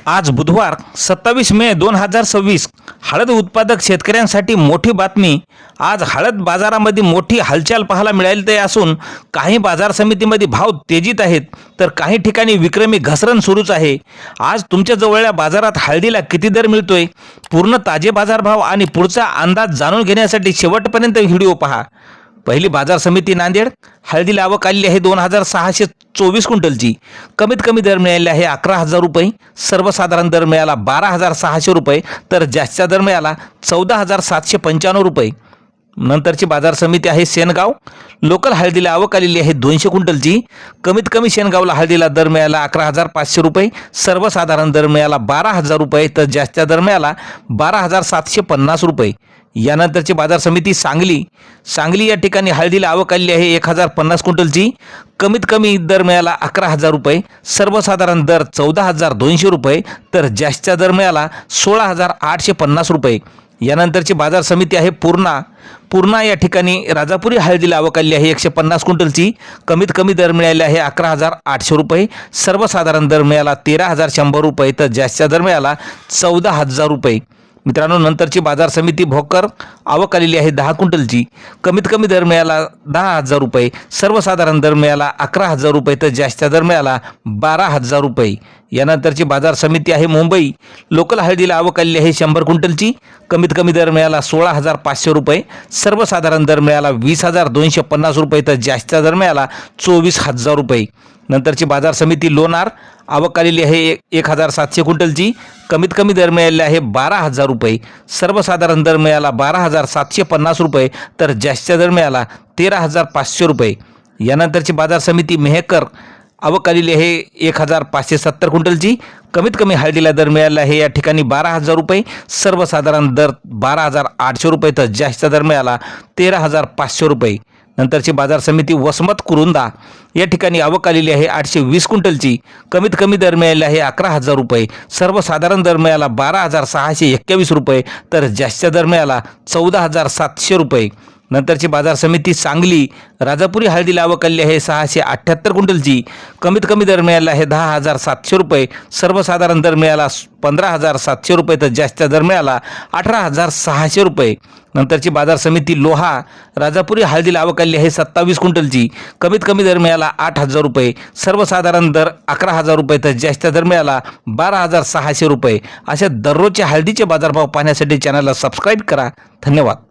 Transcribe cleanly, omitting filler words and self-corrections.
आज बुधवार 27 मे 2026 हळद उत्पादक शेतकऱ्यांसाठी मोठी बातमी। आज हळद बाजारामध्ये मोठी हालचाल पाहायला मिळाली असून काही बाजार समितीमध्ये भाव तेजीत आहेत तर काही ठिकाणी विक्रमी घसरण सुरूच आहे। आज तुमच्या जवळच्या बाजारात हळदीला किती दर मिळतोय, पूर्ण ताजे बाजारभाव आणि पुढचा अंदाज जाणून घेण्यासाठी शेवटपर्यंत व्हिडिओ पहा। पहिली बाजार समिती नांदेड, हळदीला आवक आली आहे 2624 क्विंटलची। कमीत कमी दर मिळाले आहे 11,000 रुपये, सर्वसाधारण दर मिळाला 12,600 रुपये तर जास्तीचा दर मिळाला 14,795 रुपये। नंतरची बाजार समिती आहे सेनगाव, लोकल हळदीला आवक आलेली आहे 200 क्विंटलची। कमीत कमी शेनगावला हळदीला दर मिळाला 11,500 रुपये, सर्वसाधारण दर मिळाला 12,000 रुपये तर जास्तीचा दर मिळाला 12,750 रुपये। यानंतरची बाजार समिती सांगली या ठिकाणी हळदीला आवक आली आहे 1,050 क्विंटलची। कमीत कमी दर मिळाला 11,000 रुपये, सर्वसाधारण दर 14,200 रुपये तर जास्तीचा दर मिळाला 16,850 रुपये। यानंतरची बाजार समिती आहे पूर्णा या ठिकाणी राजापुरी हळदीला आवक आली आहे 150 क्विंटलची। कमीत कमी दर मिळाले आहे 11,800 रुपये, सर्वसाधारण दर मिळाला 13,100 रुपये तर जास्तीचा दर मिळाला 14,000 रुपये। मित्रांनो, नंतरची बाजार समिती भोकर, आवक आलेली आहे 10 क्विंटलची। कमीत कमी दर मिळाला 10,000 रुपये, सर्वसाधारण दर मिळाला 11,000 रुपये तर जास्तीचा दर मिळाला 12,000 रुपये। यानंतरची बाजार समिती आहे मुंबई, लोकल हळदीला आवक आलेली आहे 100 क्विंटलची। कमीत कमी दर मिळाला 16,500 रुपये, सर्वसाधारण दर मिळाला 20,250 रुपये तर जास्तीचा दर मिळाला 24,000 रुपये। नंतरची बाजार समिती लोणार, आवक आलेली आहे 1,700 क्विंटलची। कमीत कमी दर मिळाले आहे 12,000 रुपये, सर्वसाधारण दर मिळाला 12,750 रुपये तर जास्तीचा दर मिळाला 13,500 रुपये। यानंतरची बाजार समिती मेहकर, आवक आलेली आहे 1,570 क्विंटलची। कमीत कमी हळदीला दर मिळाला आहे या ठिकाणी 12,000 रुपये, सर्वसाधारण दर 12,800 रुपये तर जास्तीचा दर मिळाला 13,500 रुपये। नंतरची बाजार समिती वसमत कुरुंदा, या ठिकाणी आवक आलेली आहे 820 क्विंटलची। कमीत कमी दर मिळाले आहे 11,000 रुपये, सर्वसाधारण दर मिळाला 12,621 रुपये तर जास्तीचा दर मिळाला 14,700 रुपये। नंतरची बाजार समिती सांगली, राजापुरी हळदीला आवक आलेली आहे 678 क्विंटलची। कमीत कमी दर मिळाला आहे 10,700 रुपये, सर्वसाधारण दर मिळाला 15,700 रुपये तर जास्तीचा दर मिळाला 18,600 रुपये। नंतरची बाजार समिती लोहा, राजापुरी हळदीला आवक आलेली आहे 27 क्विंटलची। कमीत कमी दर मिळाला 8,000 रुपये, सर्वसाधारण दर 11,000 रुपये तर जास्तीचा दर मिळाला 12,600 रुपये। अशा दररोजच्या हळदीचे बाजारभाव पाहण्यासाठी चॅनलला सबस्क्राईब करा। धन्यवाद।